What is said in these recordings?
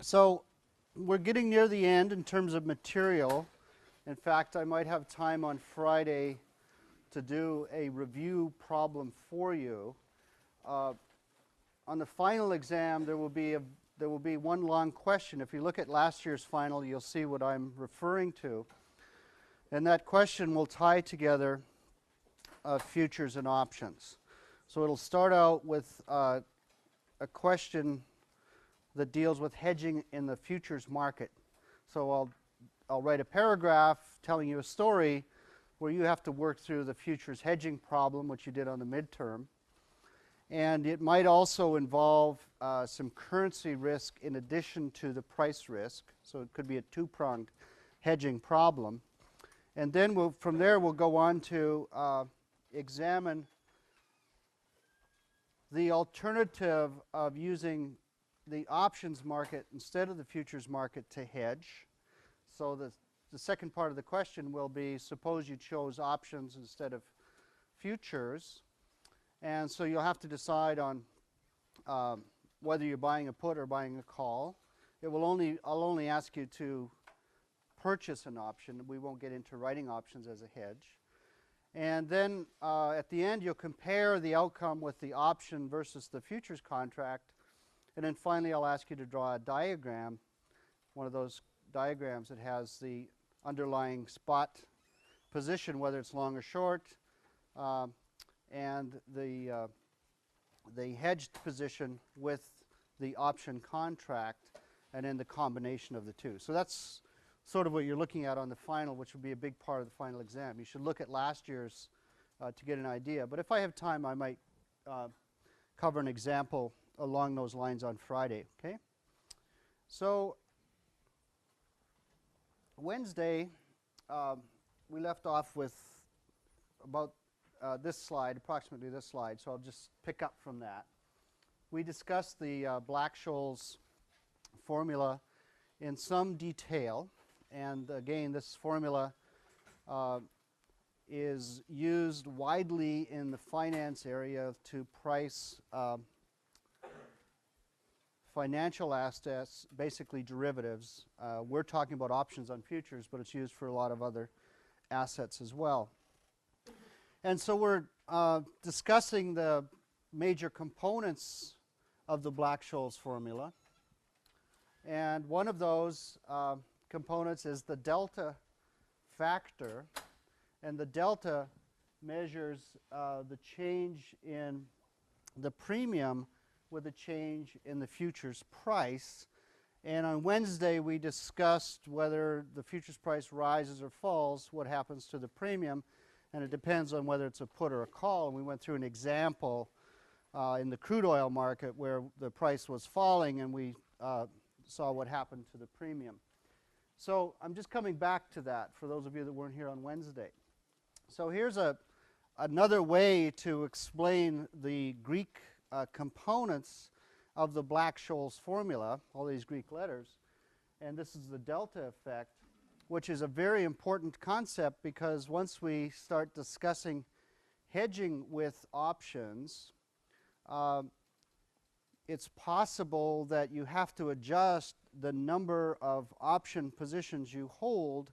So we're getting near the end in terms of material. In fact, I might have time on Friday to do a review problem for you. On the final exam, there will be one long question. If you look at last year's final, you'll see what I'm referring to. And that question will tie together futures and options. So it'll start out with a question that deals with hedging in the futures market. So I'll write a paragraph telling you a story where you have to work through the futures hedging problem, which you did on the midterm. And it might also involve some currency risk in addition to the price risk. So it could be a two-pronged hedging problem. And then from there we'll go on to examine the alternative of using the options market instead of the futures market to hedge. So the second part of the question will be, suppose you chose options instead of futures. And so you'll have to decide on whether you're buying a put or buying a call. I'll only ask you to purchase an option. We won't get into writing options as a hedge. And then at the end, you'll compare the outcome with the option versus the futures contract. And then finally, I'll ask you to draw a diagram, one of those diagrams that has the underlying spot position, whether it's long or short, and the hedged position with the option contract, and then the combination of the two. So that's sort of what you're looking at on the final, which will be a big part of the final exam. You should look at last year's to get an idea. But if I have time, I might cover an example along those lines on Friday. Okay? So Wednesday, we left off with about this slide, approximately this slide, so I'll just pick up from that. We discussed the Black-Scholes formula in some detail, and again, this formula is used widely in the finance area to price financial assets, basically derivatives. We're talking about options on futures, but it's used for a lot of other assets as well. And so we're discussing the major components of the Black-Scholes formula. And one of those components is the delta factor. And the delta measures the change in the premium with a change in the futures price. And on Wednesday, we discussed whether the futures price rises or falls, what happens to the premium. And it depends on whether it's a put or a call. And we went through an example in the crude oil market where the price was falling, and we saw what happened to the premium. So I'm just coming back to that for those of you that weren't here on Wednesday. So here's another way to explain the Greek components of the Black-Scholes formula, all these Greek letters. And this is the delta effect, which is a very important concept because once we start discussing hedging with options, it's possible that you have to adjust the number of option positions you hold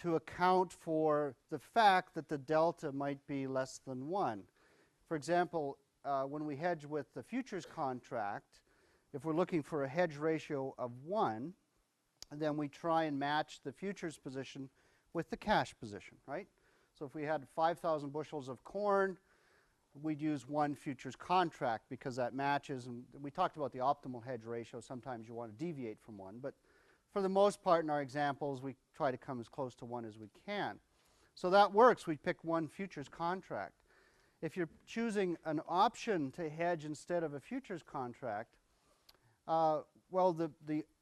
to account for the fact that the delta might be less than 1. For example, when we hedge with the futures contract, if we're looking for a hedge ratio of 1, then we try and match the futures position with the cash position, right? So if we had 5,000 bushels of corn, we'd use one futures contract because that matches. And we talked about the optimal hedge ratio. Sometimes you want to deviate from 1. But for the most part in our examples, we try to come as close to 1 as we can. So that works. We pick one futures contract. If you're choosing an option to hedge instead of a futures contract, well,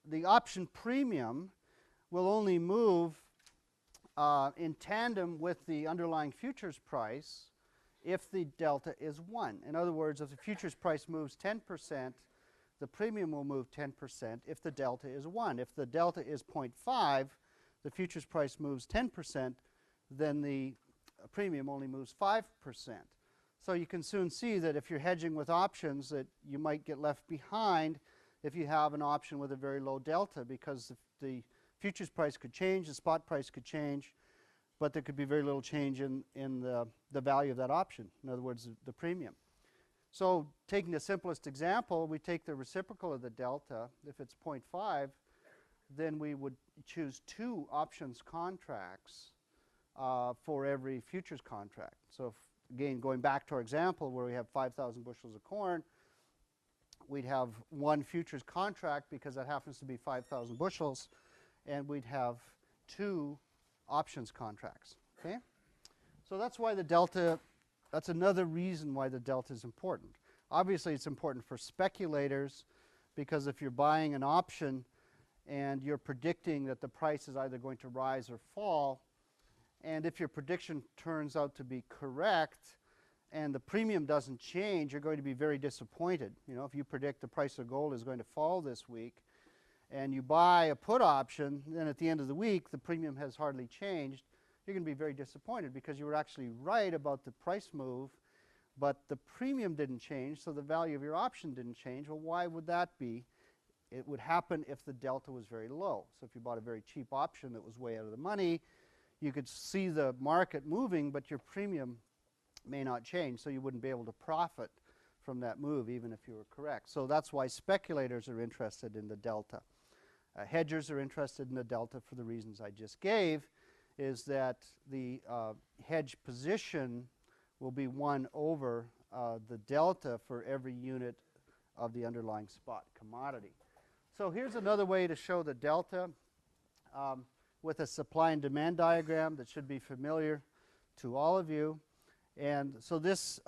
the option premium will only move in tandem with the underlying futures price if the delta is 1. In other words, if the futures price moves 10%, the premium will move 10% if the delta is 1. If the delta is 0.5, the futures price moves 10%, then the premium only moves 5%. So you can soon see that if you're hedging with options that you might get left behind if you have an option with a very low delta, because the futures price could change, the spot price could change, but there could be very little change in the value of that option, in other words, the premium. So taking the simplest example, we take the reciprocal of the delta. If it's 0.5, then we would choose 2 options contracts for every futures contract. So if, again, going back to our example where we have 5,000 bushels of corn, we'd have 1 futures contract because that happens to be 5,000 bushels, and we'd have 2 options contracts. Okay? So that's why the delta, that's another reason why the delta is important. Obviously, it's important for speculators because if you're buying an option and you're predicting that the price is either going to rise or fall, and if your prediction turns out to be correct and the premium doesn't change, you're going to be very disappointed. You know, if you predict the price of gold is going to fall this week and you buy a put option, then at the end of the week the premium has hardly changed, you're going to be very disappointed because you were actually right about the price move, but the premium didn't change, so the value of your option didn't change. Well, why would that be? It would happen if the delta was very low. So if you bought a very cheap option that was way out of the money, you could see the market moving, but your premium may not change, so you wouldn't be able to profit from that move even if you were correct. So that's why speculators are interested in the delta. Hedgers are interested in the delta for the reasons I just gave, is that the hedge position will be 1 over the delta for every unit of the underlying spot commodity. So here's another way to show the delta with a supply and demand diagram that should be familiar to all of you. And so this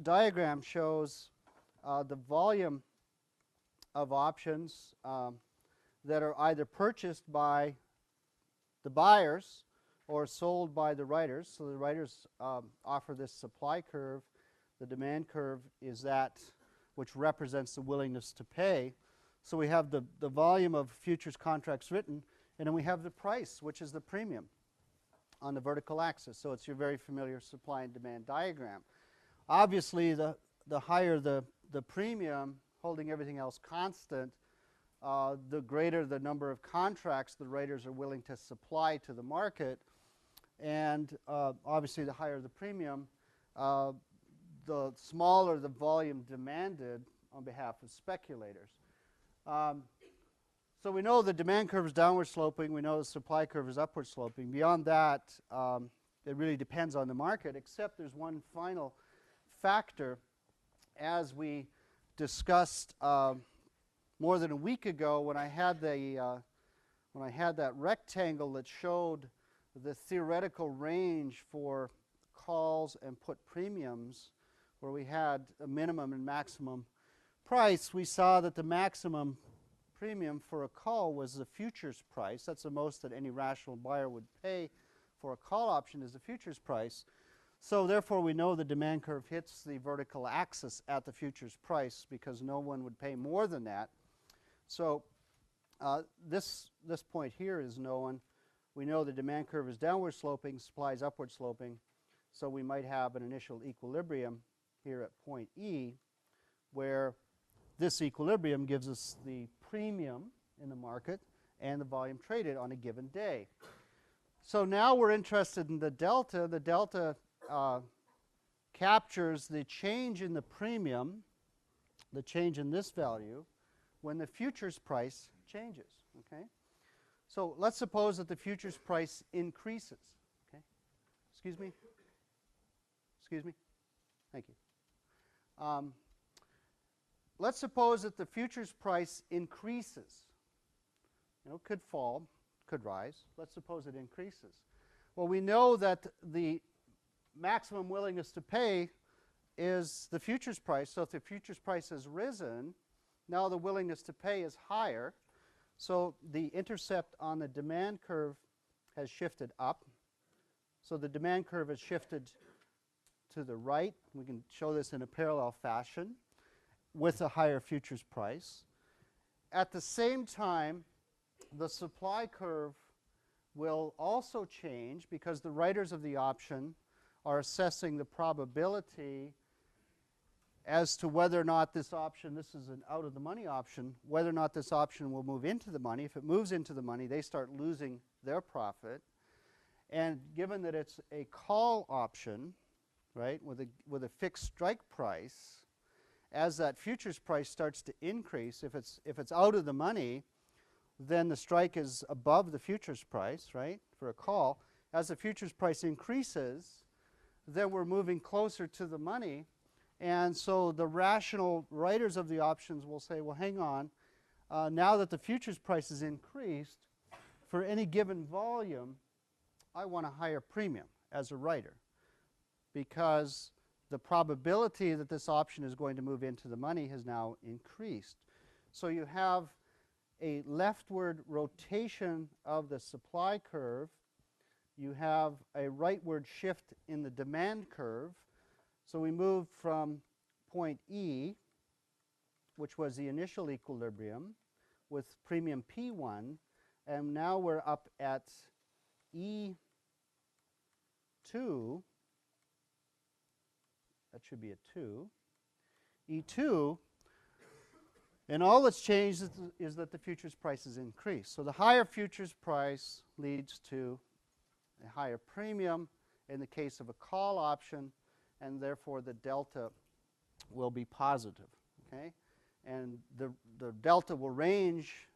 diagram shows the volume of options that are either purchased by the buyers or sold by the writers. So the writers offer this supply curve. The demand curve is that which represents the willingness to pay. So we have the volume of futures contracts written, and then we have the price, which is the premium on the vertical axis. So it's your very familiar supply and demand diagram. Obviously, the higher the premium, holding everything else constant, the greater the number of contracts the writers are willing to supply to the market. And obviously, the higher the premium, the smaller the volume demanded on behalf of speculators. So we know the demand curve is downward sloping. We know the supply curve is upward sloping. Beyond that, it really depends on the market, except there's one final factor. As we discussed more than a week ago when I had that rectangle that showed the theoretical range for calls and put premiums, where we had a minimum and maximum price, we saw that the maximum premium for a call was the futures price. That's the most that any rational buyer would pay for a call option, is the futures price. So therefore we know the demand curve hits the vertical axis at the futures price because no one would pay more than that. So this point here is known. We know the demand curve is downward sloping, supply is upward sloping. So we might have an initial equilibrium here at point E, where this equilibrium gives us the premium in the market and the volume traded on a given day. So now we're interested in the delta. The delta captures the change in the premium, the change in this value, when the futures price changes. Okay? So let's suppose that the futures price increases. Okay? Excuse me? Excuse me? Thank you. Let's suppose that the futures price increases. You know, could fall, could rise. Let's suppose it increases. Well, we know that the maximum willingness to pay is the futures price. So if the futures price has risen, now the willingness to pay is higher. So the intercept on the demand curve has shifted up. So the demand curve has shifted to the right. We can show this in a parallel fashion with a higher futures price. At the same time, the supply curve will also change because the writers of the option are assessing the probability as to whether or not this option, this is an out-of-the-money option, whether or not this option will move into the money. If it moves into the money, they start losing their profit. And given that it's a call option, right, with a fixed strike price, as that futures price starts to increase, if it's out of the money, then the strike is above the futures price, right, for a call. As the futures price increases, then we're moving closer to the money. And so the rational writers of the options will say, well, hang on, now that the futures price is increased, for any given volume, I want a higher premium as a writer, because the probability that this option is going to move into the money has now increased. So you have a leftward rotation of the supply curve. You have a rightward shift in the demand curve. So we moved from point E, which was the initial equilibrium, with premium P1, and now we're up at E2. That should be a 2. E2, and all that's changed is that the futures price has increased. So the higher futures price leads to a higher premium in the case of a call option, and therefore the delta will be positive. Okay? And the delta will range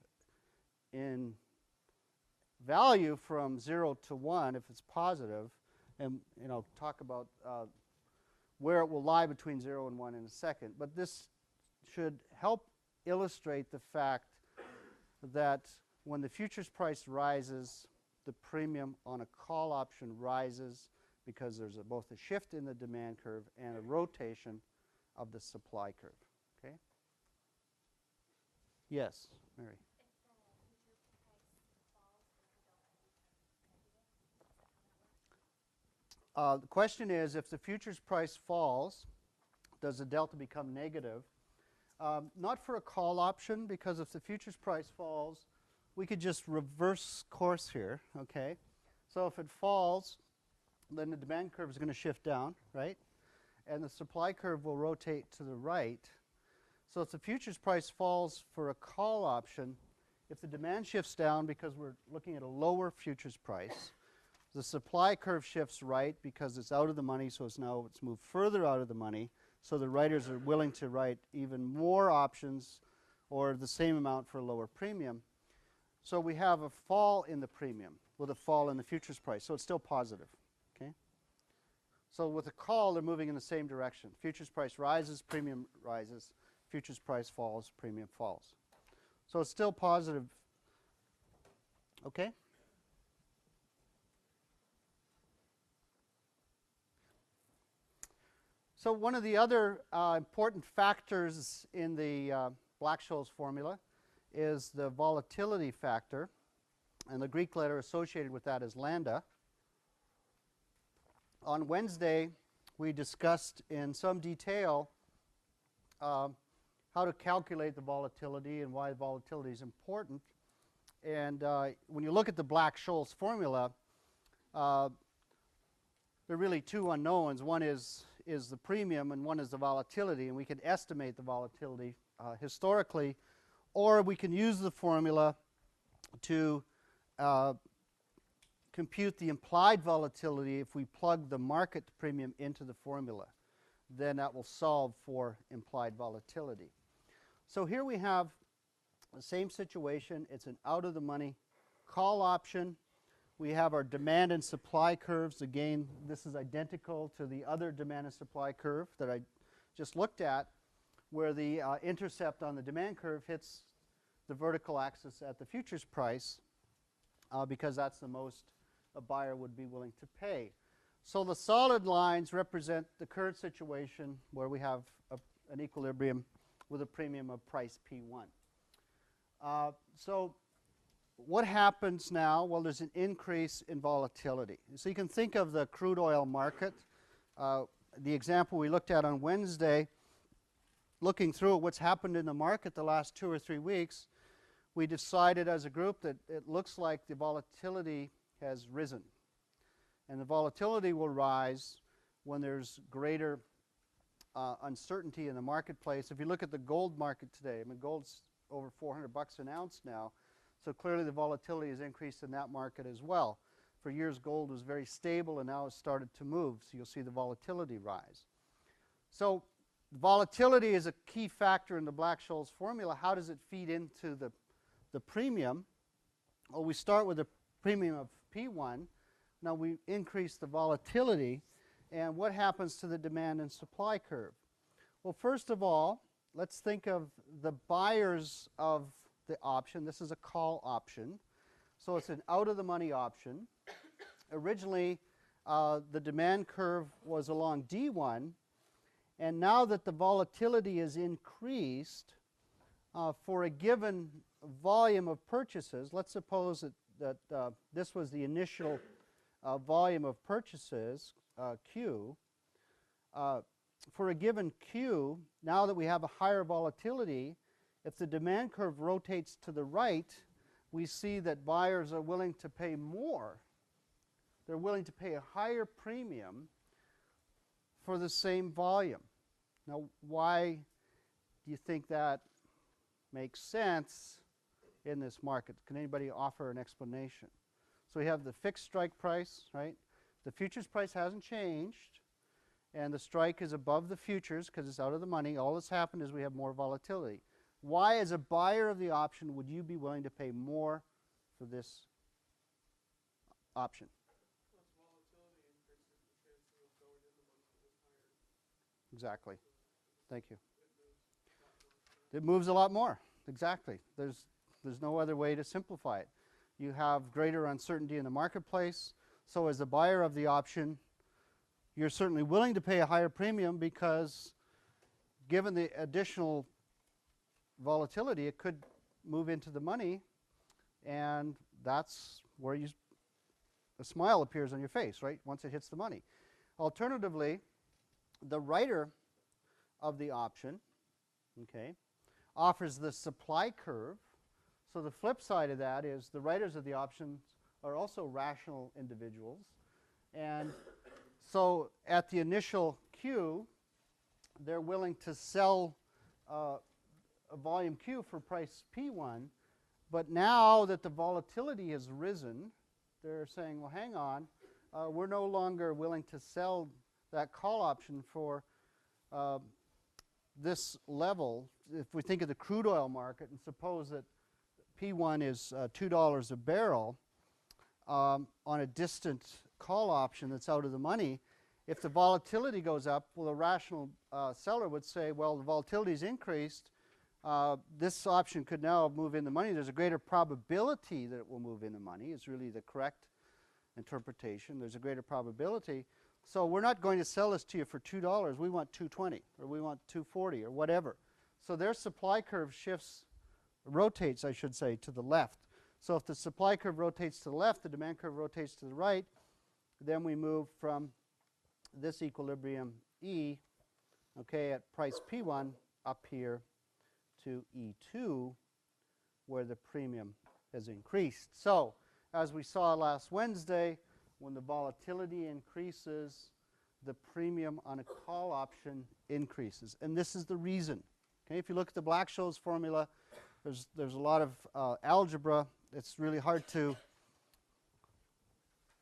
in value from 0 to 1 if it's positive, and talk about where it will lie between 0 and 1 in a second. But this should help illustrate the fact that when the futures price rises, the premium on a call option rises because there's both a shift in the demand curve and a rotation of the supply curve. Okay? Yes, Mary. The question is, if the futures price falls, does the delta become negative? Not for a call option, because if the futures price falls, we could just reverse course here, okay? So if it falls, then the demand curve is going to shift down, right? And the supply curve will rotate to the right. So if the futures price falls for a call option, if the demand shifts down because we're looking at a lower futures price, the supply curve shifts right because it's out of the money, so it's moved further out of the money. So the writers are willing to write even more options or the same amount for a lower premium. So we have a fall in the premium with a fall in the futures price. So it's still positive. Okay? So with a call, they're moving in the same direction. Futures price rises, premium rises. Futures price falls, premium falls. So it's still positive. Okay? So one of the other important factors in the Black-Scholes formula is the volatility factor, and the Greek letter associated with that is lambda. On Wednesday, we discussed in some detail how to calculate the volatility and why volatility is important. And when you look at the Black-Scholes formula, there are really two unknowns. One is the premium and one is the volatility, and we can estimate the volatility historically, or we can use the formula to compute the implied volatility. If we plug the market premium into the formula, then that will solve for implied volatility. So here we have the same situation. It's an out-of-the-money call option. We have our demand and supply curves. Again, this is identical to the other demand and supply curve that I just looked at, where the intercept on the demand curve hits the vertical axis at the futures price because that's the most a buyer would be willing to pay. So the solid lines represent the current situation where we have an equilibrium with a premium of price P1. So what happens now? Well, there's an increase in volatility. So you can think of the crude oil market. The example we looked at on Wednesday, looking through what's happened in the market the last 2 or 3 weeks, we decided as a group that it looks like the volatility has risen. And the volatility will rise when there's greater uncertainty in the marketplace. If you look at the gold market today, I mean, gold's over $400 an ounce now, so clearly the volatility has increased in that market as well. For years, gold was very stable, and now it's started to move, so you'll see the volatility rise. So volatility is a key factor in the Black-Scholes formula. How does it feed into the premium? Well, we start with a premium of P1. Now we increase the volatility, and what happens to the demand and supply curve? Well, first of all, let's think of the buyers of the option. This is a call option, so it's an out-of-the-money option. Originally, the demand curve was along D1, and now that the volatility is increased for a given volume of purchases, let's suppose that this was the initial volume of purchases, Q. For a given Q, now that we have a higher volatility, if the demand curve rotates to the right, we see that buyers are willing to pay more. They're willing to pay a higher premium for the same volume. Now, why do you think that makes sense in this market? Can anybody offer an explanation? So we have the fixed strike price, right? The futures price hasn't changed, and the strike is above the futures because it's out of the money. All that's happened is we have more volatility. Why, as a buyer of the option, would you be willing to pay more for this option? Exactly. Thank you. It moves a lot more. Exactly. There's no other way to simplify it. You have greater uncertainty in the marketplace. So as a buyer of the option, you're certainly willing to pay a higher premium because given the additional volatility, it could move into the money, and that's where a smile appears on your face, right, once it hits the money. Alternatively, the writer of the option, okay, offers the supply curve. So the flip side of that is the writers of the options are also rational individuals. And so at the initial Q, they're willing to sell a volume Q for price P1. But now that the volatility has risen, they're saying, well, hang on, we're no longer willing to sell that call option for this level. If we think of the crude oil market and suppose that P1 is $2 a barrel on a distant call option that's out of the money, if the volatility goes up, well, a rational seller would say, well, the volatility's increased. This option could now move in the money. There's a greater probability that it will move in the money is really the correct interpretation. There's a greater probability. So we're not going to sell this to you for $2. We want $2.20 or we want $2.40 or whatever. So their supply curve rotates, I should say, to the left. So if the supply curve rotates to the left, the demand curve rotates to the right, then we move from this equilibrium E, okay, at price P1 up here to E2, where the premium has increased. So as we saw last Wednesday, when the volatility increases, the premium on a call option increases. And this is the reason. Okay, if you look at the Black-Scholes formula, there's a lot of algebra. It's really hard to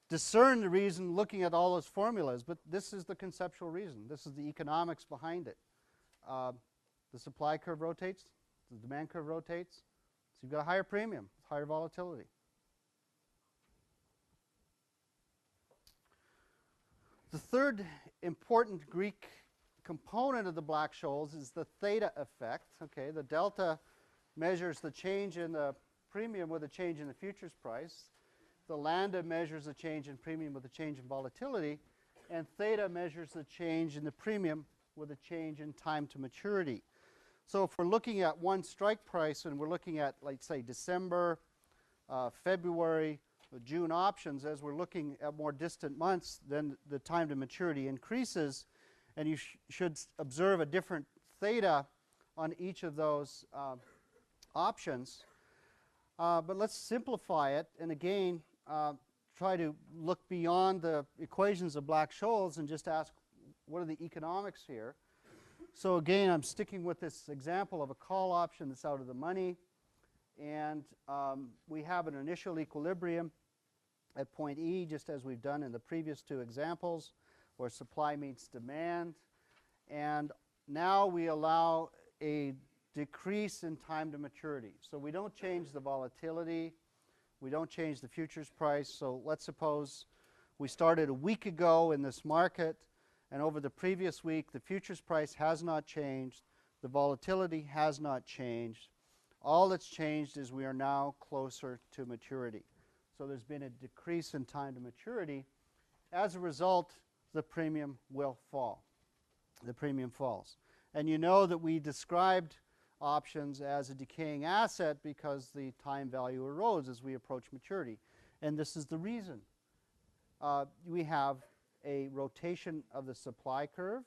discern the reason looking at all those formulas, but this is the conceptual reason. This is the economics behind it. The supply curve rotates, the demand curve rotates, so you've got a higher premium, higher volatility. The third important Greek component of the Black-Scholes is the theta effect. Okay, the delta measures the change in the premium with a change in the futures price. The lambda measures the change in premium with a change in volatility. And theta measures the change in the premium with a change in time to maturity. So if we're looking at one strike price and we're looking at, like, say, December, February, June options, as we're looking at more distant months, then the time to maturity increases, and you should observe a different theta on each of those options. But let's simplify it, and again, try to look beyond the equations of Black-Scholes and just ask, what are the economics here? So again, I'm sticking with this example of a call option that's out of the money, and we have an initial equilibrium at point E, just as we've done in the previous two examples, where supply meets demand. And now we allow a decrease in time to maturity. So we don't change the volatility. We don't change the futures price. So let's suppose we started a week ago in this market, and over the previous week, the futures price has not changed. The volatility has not changed. All that's changed is we are now closer to maturity. So there's been a decrease in time to maturity. As a result, the premium will fall. The premium falls. And you know that we described options as a decaying asset because the time value erodes as we approach maturity. And this is the reason. We have a rotation of the supply curve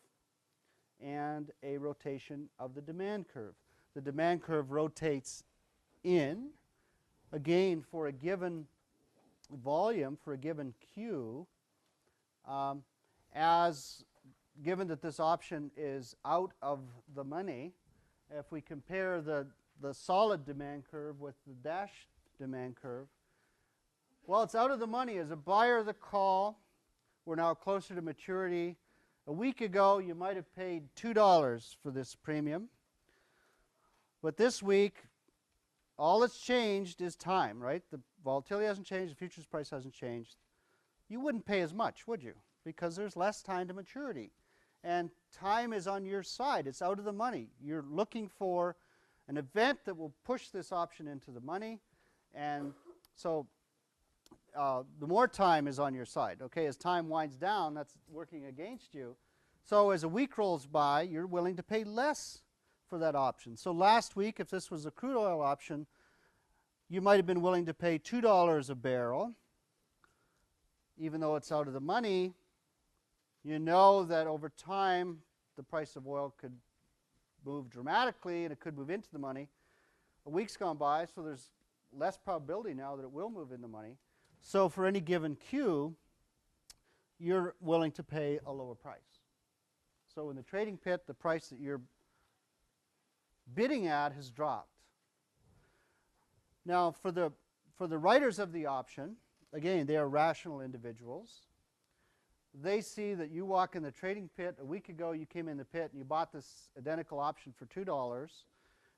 and a rotation of the demand curve. The demand curve rotates in, again, for a given volume, for a given Q, as given that this option is out of the money. If we compare the solid demand curve with the dashed demand curve, well, it's out of the money. As a buyer of the call, we're now closer to maturity. A week ago, you might have paid $2 for this premium. But this week, all that's changed is time, right? The volatility hasn't changed. The futures price hasn't changed. You wouldn't pay as much, would you? Because there's less time to maturity. And time is on your side. It's out of the money. You're looking for an event that will push this option into the money. And so the more time is on your side. Okay, as time winds down, that's working against you. So as a week rolls by, you're willing to pay less for that option. So last week, if this was a crude oil option, you might have been willing to pay $2 a barrel. Even though it's out of the money, you know that over time, the price of oil could move dramatically, and it could move into the money. A week's gone by, so there's less probability now that it will move in the money. So for any given Q, you're willing to pay a lower price. So in the trading pit, the price that you're bidding at has dropped. Now, for the writers of the option, again, they are rational individuals. They see that you walk in the trading pit. A week ago, you came in the pit and you bought this identical option for $2.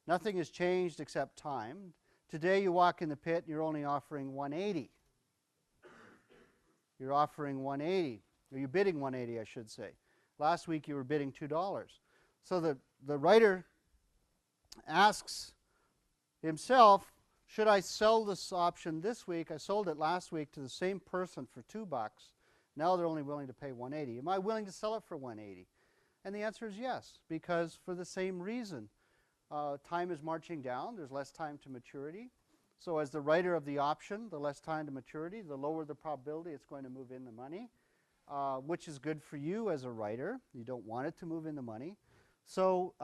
Nothing has changed except time. Today, you walk in the pit and you're only offering $1.80. You're offering $1.80, or you're bidding $1.80, I should say. Last week, you were bidding $2. So the writer asks himself, should I sell this option this week? I sold it last week to the same person for $2. Now they're only willing to pay $1.80. Am I willing to sell it for $1.80? And the answer is yes, because for the same reason. Time is marching down. There's less time to maturity. So as the writer of the option, the less time to maturity, the lower the probability it's going to move in the money, which is good for you as a writer. You don't want it to move in the money. So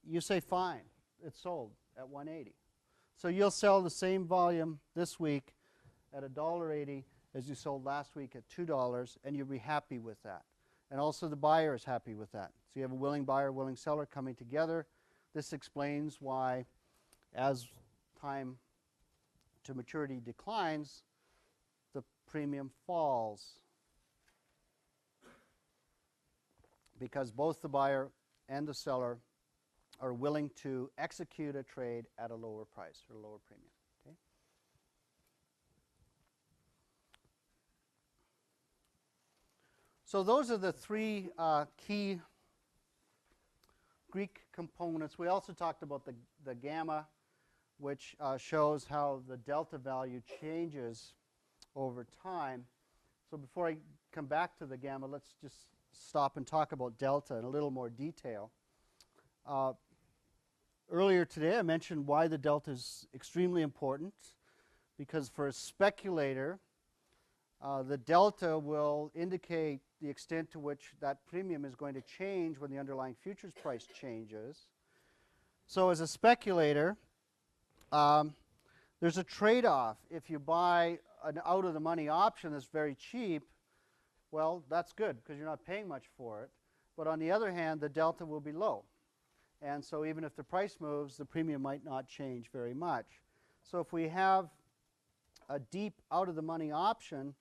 you say, fine, it's sold at $1.80. So you'll sell the same volume this week at $1.80 as you sold last week at $2, and you'll be happy with that. And also the buyer is happy with that. So you have a willing buyer, willing seller coming together. This explains why, as time to maturity declines, the premium falls. Because both the buyer and the seller are willing to execute a trade at a lower price or a lower premium. Okay? So those are the three key Greek components. We also talked about the gamma, which shows how the delta value changes over time. So before I come back to the gamma, let's just stop and talk about delta in a little more detail. Earlier today, I mentioned why the delta is extremely important, because for a speculator, the delta will indicate the extent to which that premium is going to change when the underlying futures price changes. So as a speculator, there's a trade-off. If you buy an out-of-the-money option that's very cheap, well, that's good because you're not paying much for it. But on the other hand, the delta will be low. And so even if the price moves, the premium might not change very much. So if we have a deep out-of-the-money option,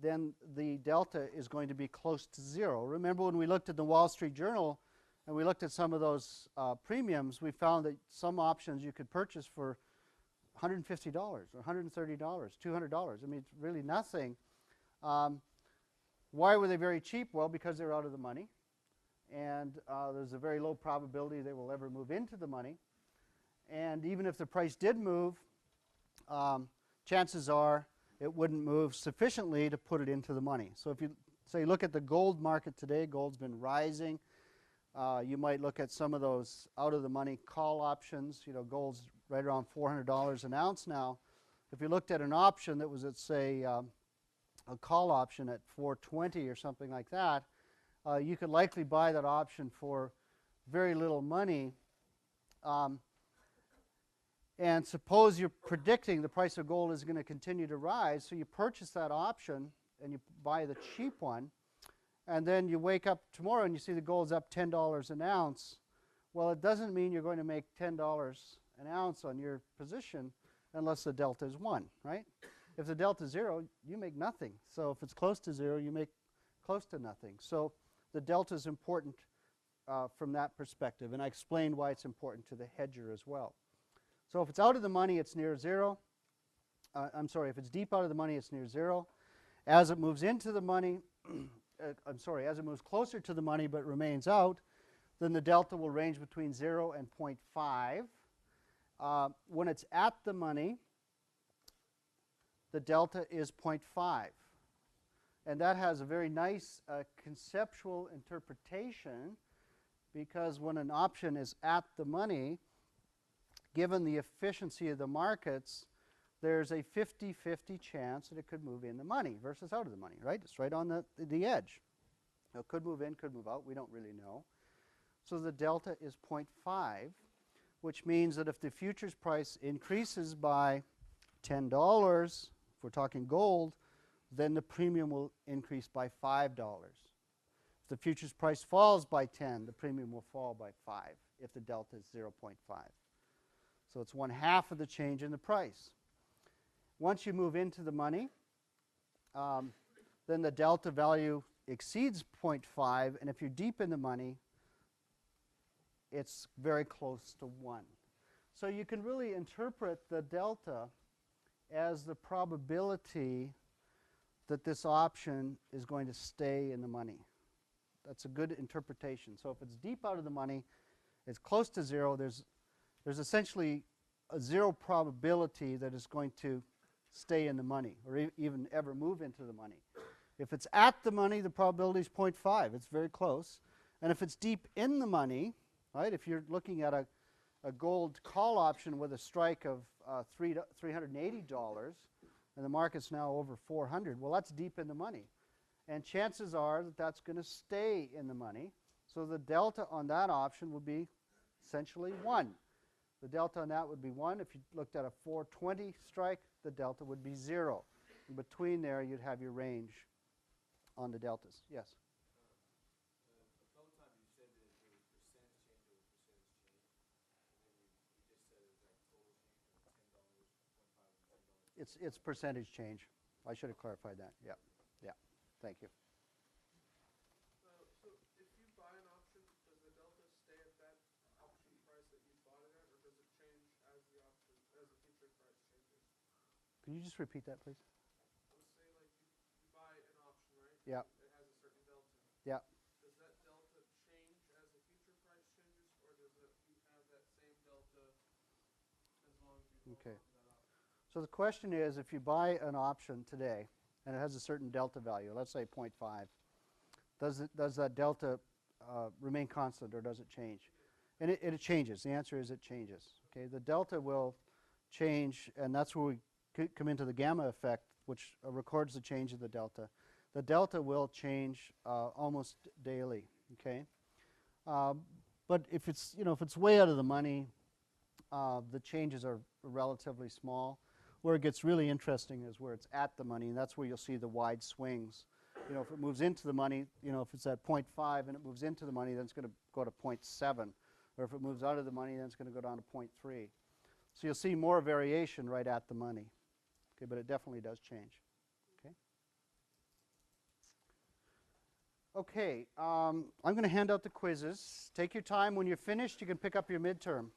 then the delta is going to be close to zero. Remember when we looked at the Wall Street Journal and we looked at some of those premiums, we found that some options you could purchase for $150 or $130, $200. I mean, it's really nothing. Why were they very cheap? Well, because they're out of the money. And there's a very low probability they will ever move into the money. And even if the price did move, chances are it wouldn't move sufficiently to put it into the money. So if you say look at the gold market today, gold's been rising. You might look at some of those out-of-the-money call options. You know, gold's right around $400 an ounce now. If you looked at an option that was at, say, a call option at $420 or something like that, you could likely buy that option for very little money. And suppose you're predicting the price of gold is going to continue to rise, so you purchase that option and you buy the cheap one, and then you wake up tomorrow and you see the gold's up $10 an ounce. Well, it doesn't mean you're going to make $10 an ounce on your position unless the delta is 1, right? If the delta is 0, you make nothing. So if it's close to 0, you make close to nothing. So the delta is important from that perspective, and I explained why it's important to the hedger as well. So if it's out of the money, it's near 0. If it's deep out of the money, it's near 0. As it moves into the money, as it moves closer to the money but remains out, then the delta will range between 0 and 0.5. When it's at the money, the delta is 0.5. And that has a very nice conceptual interpretation, because when an option is at the money, given the efficiency of the markets, there's a 50-50 chance that it could move in the money versus out of the money, right? It's right on the edge. It could move in, could move out. We don't really know. So the delta is 0.5, which means that if the futures price increases by $10, if we're talking gold, then the premium will increase by $5. If the futures price falls by 10, the premium will fall by 5 if the delta is 0.5. So it's 1/2 of the change in the price. Once you move into the money, then the delta value exceeds 0.5, and if you're deep in the money, it's very close to 1. So you can really interpret the delta as the probability that this option is going to stay in the money. That's a good interpretation. So if it's deep out of the money, it's close to 0. There's essentially a 0 probability that it's going to stay in the money or even ever move into the money. If it's at the money, the probability is 0.5. It's very close. And if it's deep in the money, right, if you're looking at a gold call option with a strike of $380 and the market's now over 400, well, that's deep in the money. And chances are that that's going to stay in the money. So the delta on that option would be essentially 1. The delta on that would be 1. If you looked at a 420 strike, the delta would be 0. In between there, you'd have your range on the deltas. Yes? A couple times you said that it was percentage change over percentage change, and then you just said it was like total change of $10, 0.5 and $10. It's percentage change. I should have clarified that. Yeah. Yeah. Thank you. So if you buy an option, does the delta stay at that option price that you bought it at, or does it change as the future price changes? Can you just repeat that, please? Let's say like you buy an option, right? Yeah. It has a certain delta. Yeah. Does that delta change as the future price changes, or does you have that same delta as long as you hold on to that option? So the question is, if you buy an option today and it has a certain delta value, let's say 0.5, does that delta remain constant or does it change? And it changes. The answer is it changes. Okay, the delta will change, and that's where we come into the gamma effect, which records the change of the delta. The delta will change almost daily. Okay, but if it's way out of the money, the changes are relatively small. Where it gets really interesting is where it's at the money, and that's where you'll see the wide swings. You know, if it moves into the money, you know, if it's at 0.5 and it moves into the money, then it's going to go to 0.7. Or if it moves out of the money, then it's going to go down to 0.3. So you'll see more variation right at the money. Okay, but it definitely does change. Okay. Okay, I'm going to hand out the quizzes. Take your time. When you're finished, you can pick up your midterm.